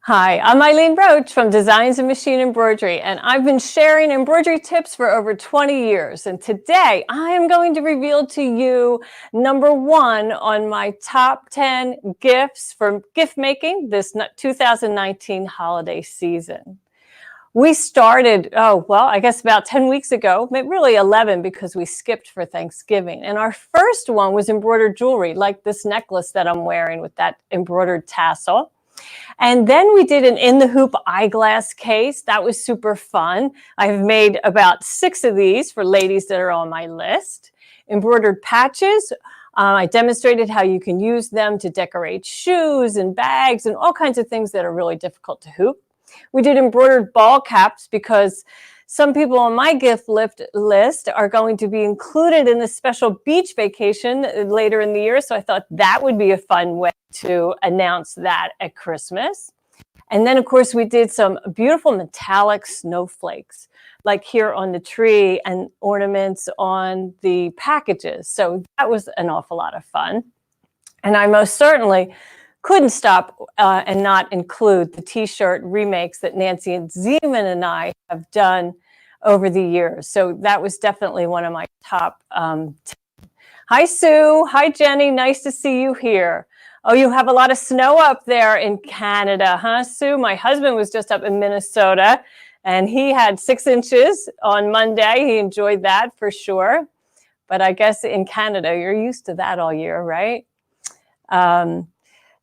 Hi, I'm Eileen Roach from Designs and Machine Embroidery, and I've been sharing embroidery tips for over 20 years. And today I am going to reveal to you number one on my top 10 gifts for gift making this 2019 holiday season. We started, I guess about 10 weeks ago, but really 11 because we skipped for Thanksgiving. And our first one was embroidered jewelry, like this necklace that I'm wearing with that embroidered tassel. And then we did an in the hoop eyeglass case. That was super fun. I've made about 6 of these for ladies that are on my list. Embroidered patches. I demonstrated how you can use them to decorate shoes and bags and all kinds of things that are really difficult to hoop. We did embroidered ball caps because some people on my gift list are going to be included in this special beach vacation later in the year. So I thought that would be a fun way to announce that at Christmas. And then, of course, we did some beautiful metallic snowflakes, like here on the tree and ornaments on the packages. So that was an awful lot of fun. And I most certainly couldn't stop and not include the t-shirt remakes that Nancy and Zeman and I have done over the years. So that was definitely one of my top 10. Hi, Sue. Hi, Jenny. Nice to see you here. Oh, you have a lot of snow up there in Canada, huh, Sue? My husband was just up in Minnesota, and he had 6 inches on Monday. He enjoyed that for sure. But I guess in Canada, you're used to that all year, right?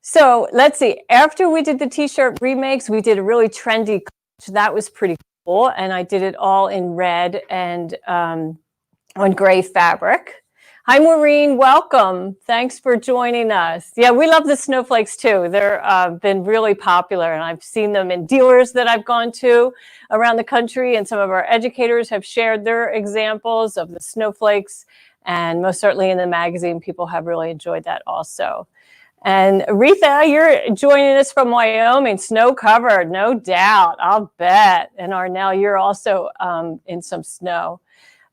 So let's see, after we did the t-shirt remakes, we did a really trendy clutch. That was pretty cool. And I did it all in red and on gray fabric. Hi, Maureen, welcome. Thanks for joining us. Yeah, we love the snowflakes too. They're been really popular, and I've seen them in dealers that I've gone to around the country, and some of our educators have shared their examples of the snowflakes, and most certainly in the magazine, people have really enjoyed that also. And Aretha, you're joining us from Wyoming, snow covered, no doubt, I'll bet. And Arnell, you're also in some snow.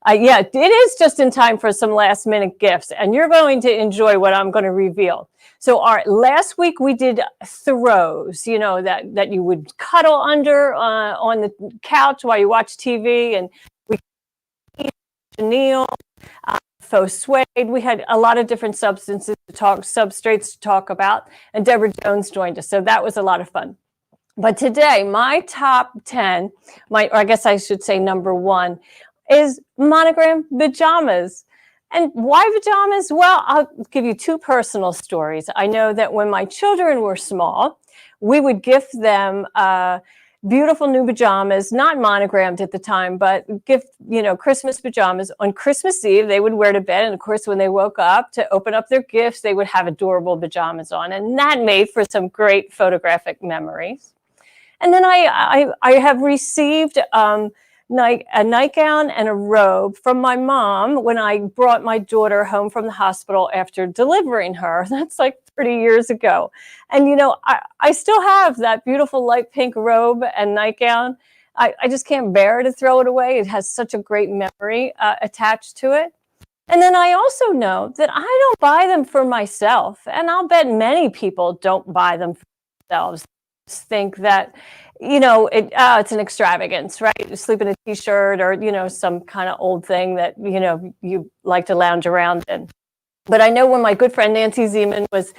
Yeah, it is just in time for some last minute gifts, and you're going to enjoy what I'm going to reveal. So last week we did throws, you know, that you would cuddle under on the couch while you watch TV, and we Chenille, faux suede. We had a lot of different substrates to talk about, and Deborah Jones joined us, so that was a lot of fun. But today, my top 10, or I guess I should say number 1, is monogrammed pajamas. And why pajamas? Well, I'll give you 2 personal stories. I know that when my children were small, we would gift them beautiful new pajamas, not monogrammed at the time, but gift, Christmas pajamas. On Christmas Eve, they would wear to bed. And of course, when they woke up to open up their gifts, they would have adorable pajamas on. And that made for some great photographic memories. And then I have received a nightgown and a robe from my mom when I brought my daughter home from the hospital after delivering her. That's like 30 years ago. And, I still have that beautiful light pink robe and nightgown. I just can't bear to throw it away. It has such a great memory attached to it. And then I also know that I don't buy them for myself. And I'll bet many people don't buy them for themselves. Think that, it's an extravagance, right? You sleep in a t-shirt or, some kind of old thing that, you like to lounge around in. But I know when my good friend Nancy Zeman was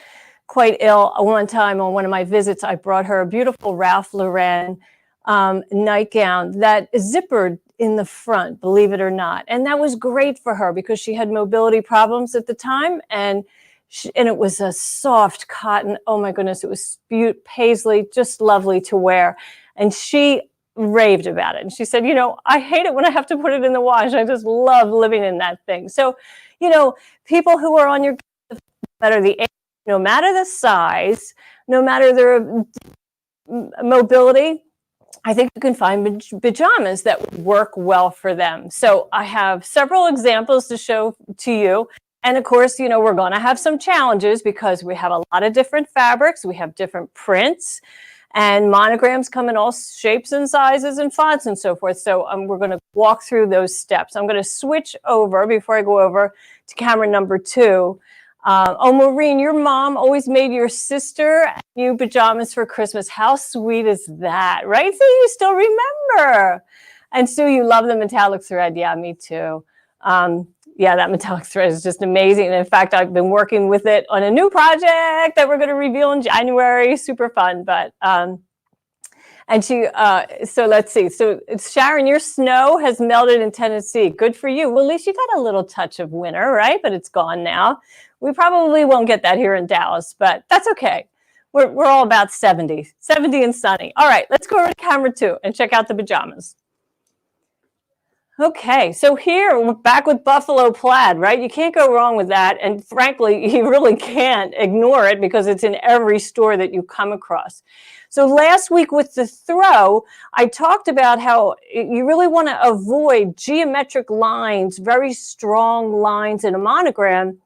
quite ill one time on one of my visits, I brought her a beautiful Ralph Lauren nightgown that zippered in the front, believe it or not. And that was great for her because she had mobility problems at the time. And it was a soft cotton. Oh my goodness, it was paisley, just lovely to wear. And she raved about it. And she said, I hate it when I have to put it in the wash. I just love living in that thing. So, people who are on your, no matter the age, no matter the size, no matter their mobility, I think you can find pajamas that would work well for them. So I have several examples to show to you. And of course, we're going to have some challenges because we have a lot of different fabrics. We have different prints, and monograms come in all shapes and sizes and fonts and so forth. So we're going to walk through those steps. I'm going to switch over before I go over to camera number 2 Oh, Maureen, your mom always made your sister new pajamas for Christmas. How sweet is that, right? So you still remember. And Sue, you love the metallic thread. Yeah, me too. Yeah, that metallic thread is just amazing. And in fact, I've been working with it on a new project that we're going to reveal in January. Super fun. But and she, so let's see. So Sharon, your snow has melted in Tennessee. Good for you. Well, at least you got a little touch of winter, right? But it's gone now. We probably won't get that here in Dallas, but that's okay. We're all about 70 and sunny. All right, let's go over to camera 2 and check out the pajamas. Okay, so here we're back with buffalo plaid, right? You can't go wrong with that. And frankly, you really can't ignore it because it's in every store that you come across. So last week with the throw, I talked about how you really want to avoid geometric lines, very strong lines in a monogram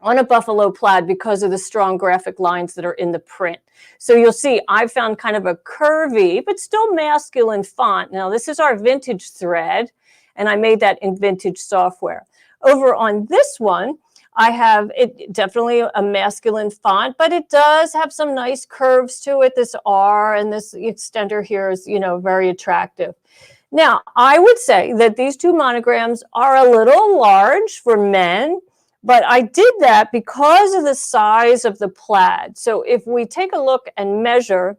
on a buffalo plaid because of the strong graphic lines that are in the print. So you'll see I found kind of a curvy, but still masculine font. Now this is our vintage thread, and I made that in vintage software. Over on this one, I have it definitely a masculine font, but it does have some nice curves to it. This R and this extender here is, you know, very attractive. Now, I would say that these two monograms are a little large for men, but I did that because of the size of the plaid. So if we take a look and measure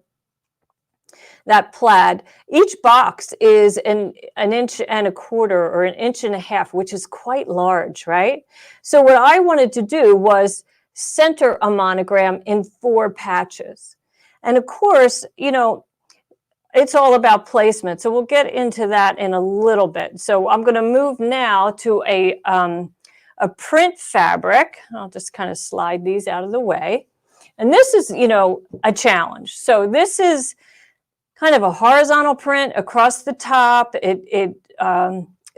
that plaid, each box is an inch and a quarter or an inch and a half, which is quite large, right? So what I wanted to do was center a monogram in 4 patches. And of course, you know, it's all about placement. So we'll get into that in a little bit. So I'm going to move now to a print fabric. I'll just kind of slide these out of the way. And this is, you know, a challenge. So this is kind of a horizontal print across the top. It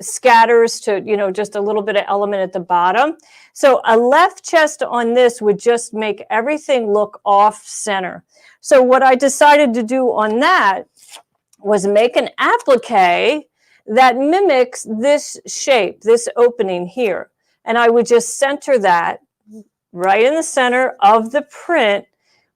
scatters to, you know, just a little bit of element at the bottom. So a left chest on this would just make everything look off center. So what I decided to do on that was make an applique that mimics this shape, this opening here. And I would just center that right in the center of the print,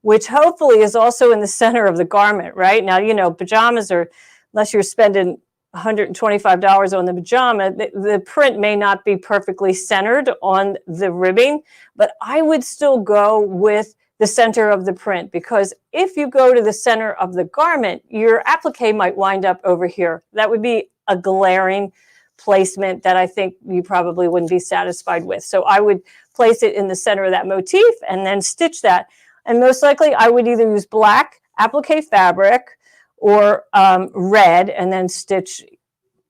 which hopefully is also in the center of the garment, right? Now, you know, pajamas are, unless you're spending $125 on the pajama, the print may not be perfectly centered on the ribbing, but I would still go with the center of the print, because if you go to the center of the garment, your applique might wind up over here. That would be a glaring placement that I think you probably wouldn't be satisfied with. So I would place it in the center of that motif and then stitch that. And most likely I would either use black applique fabric or red and then stitch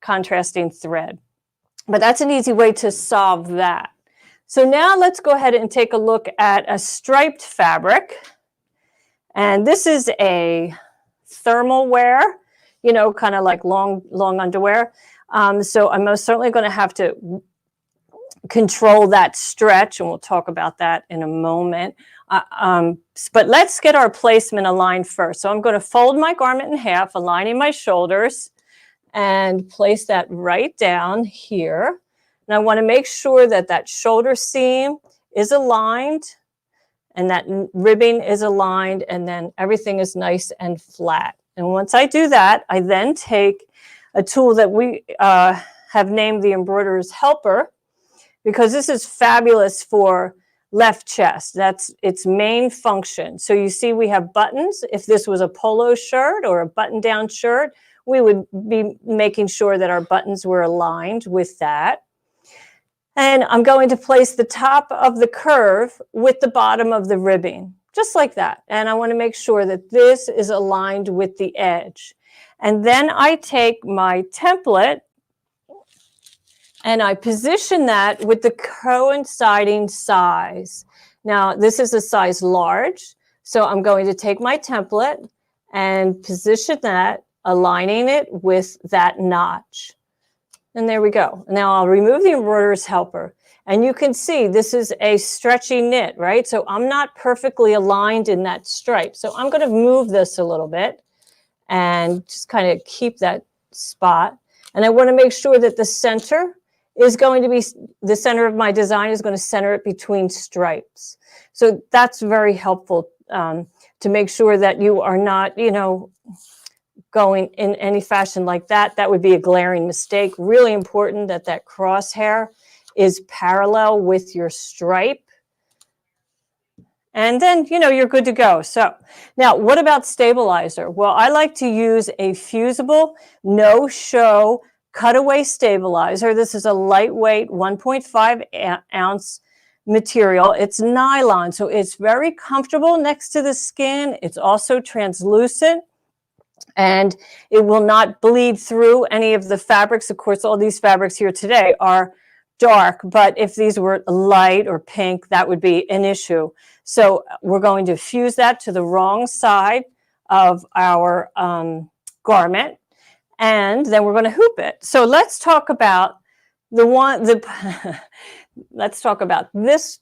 contrasting thread. But that's an easy way to solve that. So now let's go ahead and take a look at a striped fabric. And this is a thermal wear, you know, kind of like long underwear. So I'm most certainly going to have to control that stretch, and we'll talk about that in a moment. But let's get our placement aligned first. So I'm going to fold my garment in half, aligning my shoulders, and place that right down here. And I want to make sure that that shoulder seam is aligned and that ribbing is aligned, and then everything is nice and flat. And once I do that, I then take a tool that we have named the Embroiderer's Helper, because this is fabulous for left chest. That's its main function. So you see we have buttons. If this was a polo shirt or a button-down shirt, we would be making sure that our buttons were aligned with that. And I'm going to place the top of the curve with the bottom of the ribbing, just like that. And I want to make sure that this is aligned with the edge. And then I take my template and I position that with the coinciding size. Now, this is a size large, so I'm going to take my template and position that, aligning it with that notch. And there we go. Now I'll remove the Embroiderer's Helper. And you can see this is a stretchy knit, right? So I'm not perfectly aligned in that stripe. So I'm going to move this a little bit and just kind of keep that spot. And I want to make sure that the center is going to be, the center of my design is going to center it between stripes. So that's very helpful to make sure that you are not, you know, going in any fashion like that. That would be a glaring mistake. Really important that that crosshair is parallel with your stripe. And then, you know, you're good to go. So now what about stabilizer? Well, I like to use a fusible, no-show cutaway stabilizer. This is a lightweight 1.5 ounce material. It's nylon, so it's very comfortable next to the skin. It's also translucent, and it will not bleed through any of the fabrics. Of course, all these fabrics here today are dark, but if these were light or pink, that would be an issue. So we're going to fuse that to the wrong side of our garment, and then we're going to hoop it. So let's talk about let's talk about this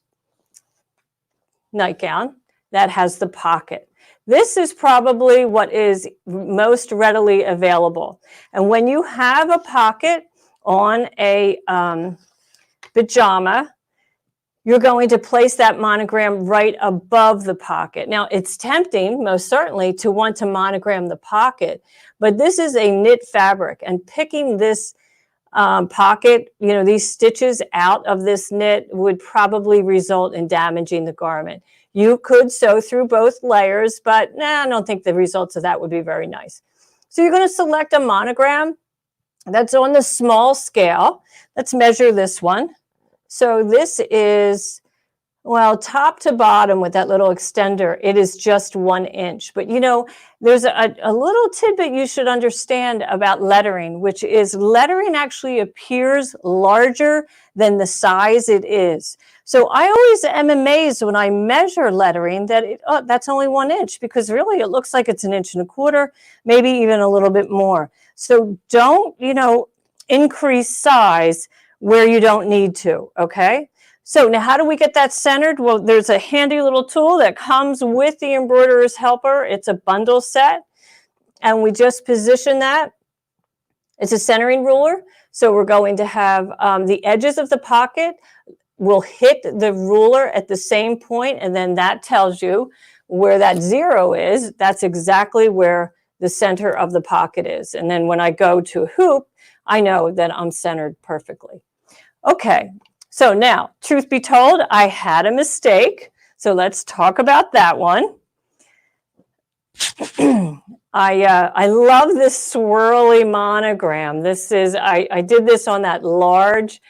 nightgown that has the pocket. This is probably what is most readily available. And when you have a pocket on a pajama, you're going to place that monogram right above the pocket. Now, it's tempting, most certainly, to want to monogram the pocket, but this is a knit fabric, and picking this pocket, you know, these stitches out of this knit would probably result in damaging the garment. You could sew through both layers, but I don't think the results of that would be very nice. So you're going to select a monogram that's on the small scale. Let's measure this one. So this is, well, top to bottom with that little extender, it is just 1 inch. But you know, there's a little tidbit you should understand about lettering, which is lettering actually appears larger than the size it is. So I always am amazed when I measure lettering that that's only 1 inch, because really it looks like it's 1.25 inches, maybe even a little bit more. So don't, you know, increase size where you don't need to, okay? So now how do we get that centered? Well, there's a handy little tool that comes with the embroiderer's helper. It's a bundle set, and we just position that. It's a centering ruler. So we're going to have the edges of the pocket will hit the ruler at the same point, and then that tells you where that 0 is. That's exactly where the center of the pocket is. And then when I go to hoop, I know that I'm centered perfectly. Okay, so now, truth be told, I had a mistake. So let's talk about that one. I love this swirly monogram. This is, I did this on that large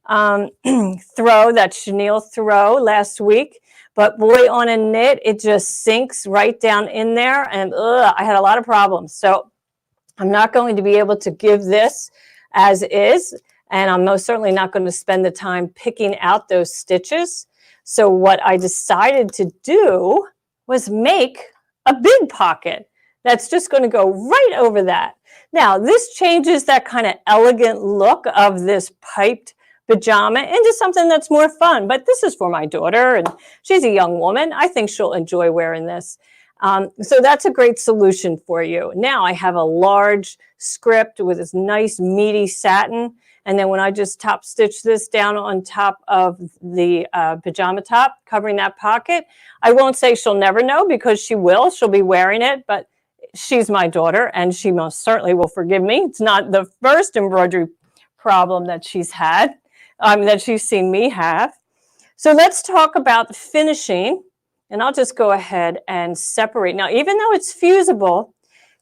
throw, that chenille throw last week. But boy, on a knit, it just sinks right down in there. And I had a lot of problems. So I'm not going to be able to give this as is. And I'm most certainly not going to spend the time picking out those stitches. So what I decided to do was make a big pocket that's just going to go right over that. Now, this changes that kind of elegant look of this piped pajama into something that's more fun. But this is for my daughter, and she's a young woman. I think she'll enjoy wearing this. So that's a great solution for you. Now I have a large script with this nice meaty satin. And then when I just top stitch this down on top of the pajama top, covering that pocket, I won't say she'll never know, because she will. She'll be wearing it, but she's my daughter, and she most certainly will forgive me. It's not the first embroidery problem that she's had, that she's seen me have. So let's talk about finishing, and I'll just go ahead and separate. Now, even though it's fusible,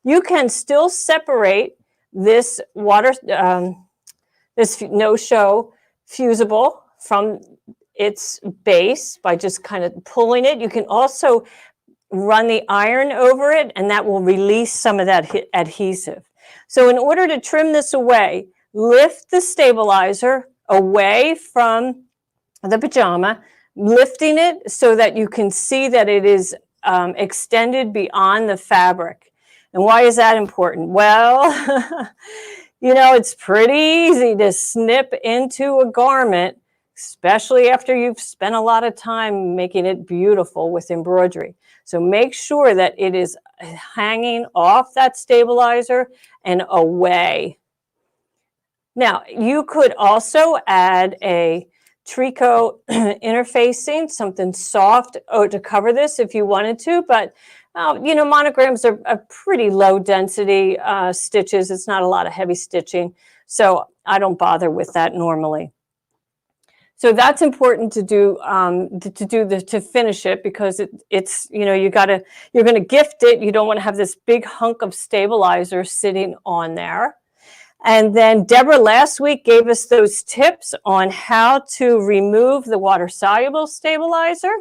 you can still separate this this no-show fusible from its base by just kind of pulling it. You can also run the iron over it, and that will release some of that adhesive. So in order to trim this away, lift the stabilizer away from the pajama, lifting it so that you can see that it is extended beyond the fabric. And why is that important? Well, you know, it's pretty easy to snip into a garment, especially after you've spent a lot of time making it beautiful with embroidery. So make sure that it is hanging off that stabilizer and away. Now, you could also add a tricot interfacing, something soft to cover this if you wanted to, but you know, monograms are pretty low density stitches. It's not a lot of heavy stitching, so I don't bother with that normally. So that's important to do to finish it, because it's you know, you're going to gift it. You don't want to have this big hunk of stabilizer sitting on there. And then Deborah last week gave us those tips on how to remove the water-soluble stabilizer.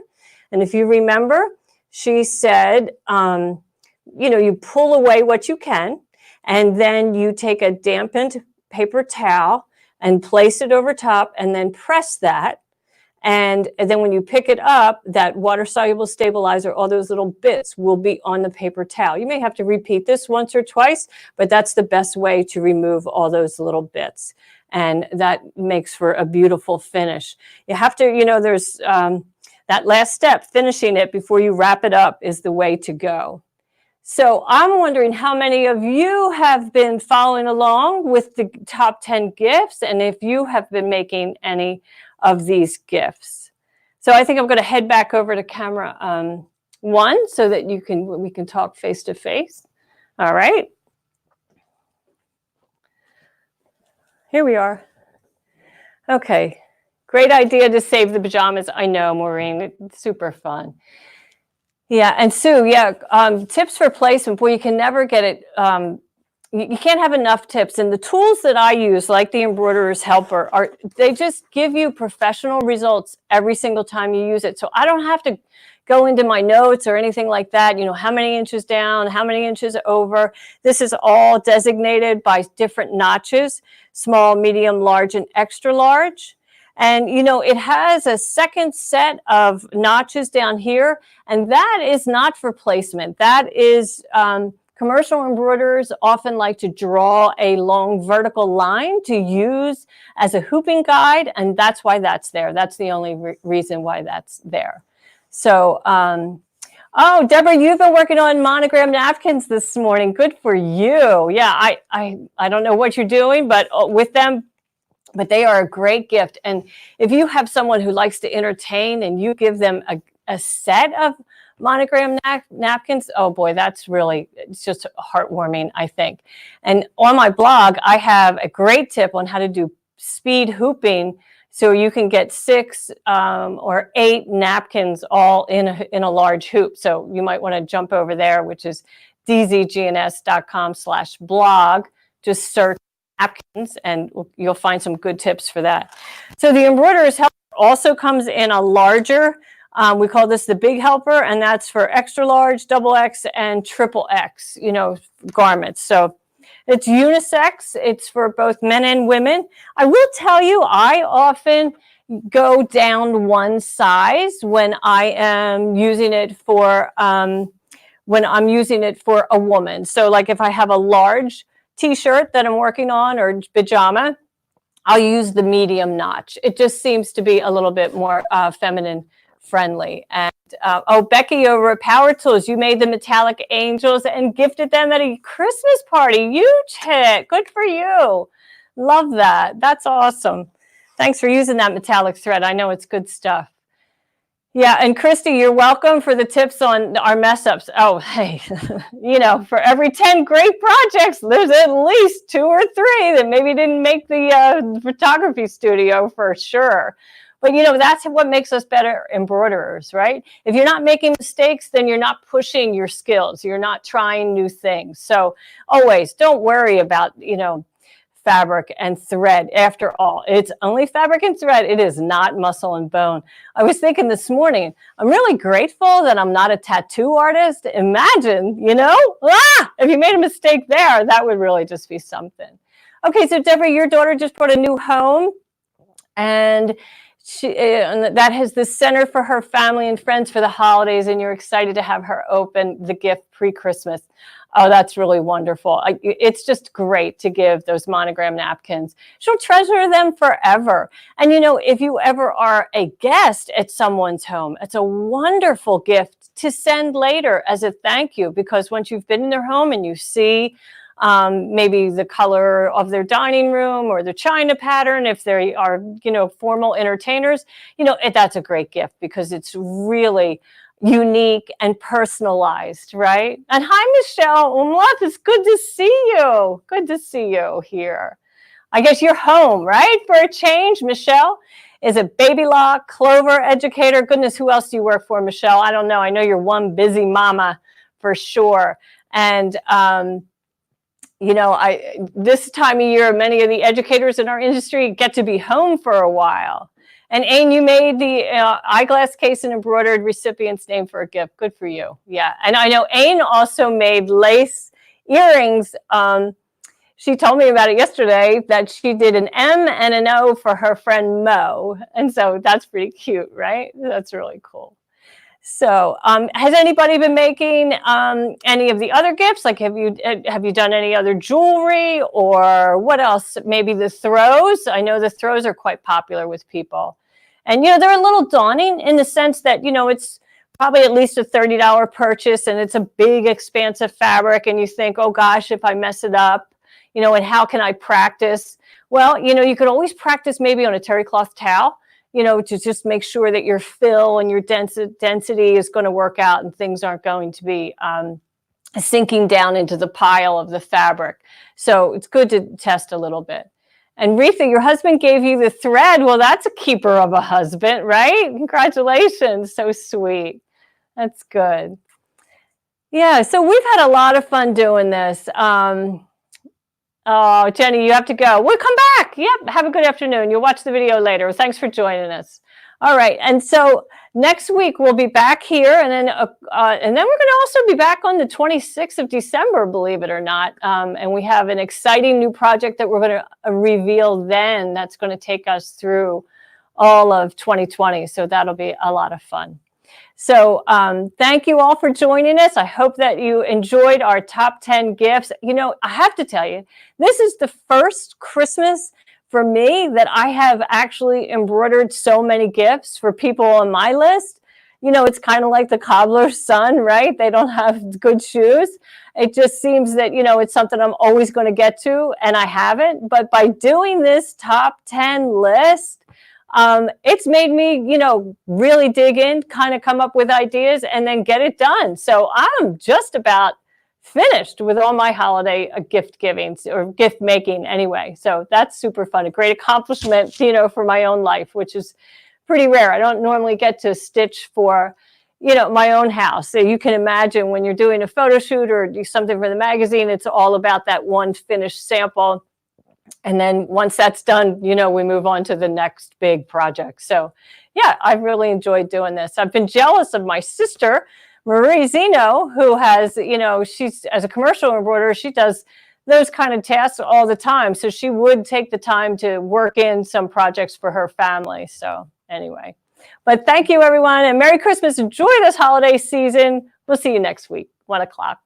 And if you remember, she said, you know, you pull away what you can, and then you take a dampened paper towel and place it over top, and then press that. And then when you pick it up, that water-soluble stabilizer, all those little bits will be on the paper towel. You may have to repeat this once or twice, but that's the best way to remove all those little bits. And that makes for a beautiful finish. You have to, you know, there's that last step, finishing it before you wrap it up, is the way to go. So I'm wondering how many of you have been following along with the top 10 gifts, and if you have been making any of these gifts. So I think I'm going to head back over to camera 1 so that we can talk face to face. All right. Here we are. Okay. Great idea to save the pajamas. I know, Maureen. It's super fun. Yeah, and Sue, yeah, tips for placement. Boy, you can never get it. You can't have enough tips. And the tools that I use, like the Embroiderer's Helper, they just give you professional results every single time you use it. So I don't have to go into my notes or anything like that. You know, how many inches down, how many inches over. This is all designated by different notches: small, medium, large, and extra large. And, you know, it has a second set of notches down here, and that is not for placement. That is, commercial embroiderers often like to draw a long vertical line to use as a hooping guide, and that's why that's there. That's the only reason why that's there. So, oh, Deborah, you've been working on monogram napkins this morning. Good for you. Yeah, I don't know what you're doing, but with them, but they are a great gift. And if you have someone who likes to entertain and you give them a set of monogram napkins, oh boy, that's really, it's just heartwarming, I think. And on my blog, I have a great tip on how to do speed hooping, so you can get 6 or 8 napkins all in a large hoop. So you might want to jump over there, which is dzgns.com/blog. Just search napkins and you'll find some good tips for that. So the Embroiderer's Helper also comes in a larger, we call this the Big Helper, and that's for extra large, double X, and triple X, you know, garments. So it's unisex. It's for both men and women. I will tell you, I often go down one size when I am using it for a woman. So like if I have a large t-shirt that I'm working on, or pajama, I'll use the medium notch. It just seems to be a little bit more feminine friendly. And oh, Becky over at Power Tools, you made the metallic angels and gifted them at a Christmas party. Huge hit. Good for you. Love that. That's awesome. Thanks for using that metallic thread. I know it's good stuff. Yeah, and Christy, you're welcome for the tips on our mess ups. Oh, hey, you know, for every 10 great projects, there's at least 2 or 3 that maybe didn't make the photography studio for sure. But, you know, that's what makes us better embroiderers, right? If you're not making mistakes, then you're not pushing your skills. You're not trying new things. So always don't worry about, you know, fabric and thread. After all, it's only fabric and thread. It is not muscle and bone. I was thinking this morning, I'm really grateful that I'm not a tattoo artist. Imagine, you know, if you made a mistake there, that would really just be something. Okay, so Deborah, your daughter just bought a new home, and that has the center for her family and friends for the holidays, and you're excited to have her open the gift pre-Christmas. Oh, that's really wonderful. It's just great to give those monogram napkins. She'll treasure them forever. And, you know, if you ever are a guest at someone's home, it's a wonderful gift to send later as a thank you, because once you've been in their home and you see maybe the color of their dining room or the china pattern, if they are, formal entertainers, that's a great gift because it's really unique and personalized, right? And hi, Michelle. It's good to see you. Good to see you here. I guess you're home, right? For a change. Michelle is a baby law Clover educator. Goodness, who else do you work for, Michelle? I don't know. I know you're one busy mama for sure. And, this time of year, many of the educators in our industry get to be home for a while. And Ain, you made the eyeglass case and embroidered recipient's name for a gift. Good for you. Yeah. And I know Ain also made lace earrings. She told me about it yesterday that she did an M and an O for her friend Mo. And so that's pretty cute, right? That's really cool. So has anybody been making any of the other gifts? Like, have you done any other jewelry or what else? Maybe the throws. I know the throws are quite popular with people. And, they're a little daunting in the sense that, it's probably at least a $30 purchase and it's a big, expansive fabric. And you think, oh, gosh, if I mess it up, and how can I practice? Well, you could always practice maybe on a terry cloth towel, to just make sure that your fill and your density is going to work out and things aren't going to be sinking down into the pile of the fabric. So it's good to test a little bit. And Retha, your husband gave you the thread. Well, that's a keeper of a husband, right? Congratulations. So sweet. That's good. Yeah, so we've had a lot of fun doing this. Oh, Jenny, you have to go. We'll come back. Yep. Have a good afternoon. You'll watch the video later. Thanks for joining us. All right. And so next week we'll be back here, and then we're going to also be back on the 26th of December, believe it or not. And we have an exciting new project that we're going to reveal then. That's going to take us through all of 2020. So that'll be a lot of fun. So thank you all for joining us. I hope that you enjoyed our top 10 gifts. I have to tell you, this is the first Christmas for me that I have actually embroidered so many gifts for people on my list. It's kind of like the cobbler's son, right? They don't have good shoes. It just seems that, it's something I'm always going to get to, and I haven't. But by doing this top 10 list, it's made me, really dig in, kind of come up with ideas and then get it done. So I'm just about finished with all my holiday gift givings or gift making anyway. So that's super fun. A great accomplishment, for my own life, which is pretty rare. I don't normally get to stitch for, my own house. So you can imagine when you're doing a photo shoot or do something for the magazine, it's all about that one finished sample. And then once that's done, we move on to the next big project. So yeah, I've really enjoyed doing this. I've been jealous of my sister, Marie Zeno, who has, she's as a commercial embroiderer, she does those kind of tasks all the time. So she would take the time to work in some projects for her family. So anyway, but thank you, everyone. And Merry Christmas. Enjoy this holiday season. We'll see you next week, 1 o'clock.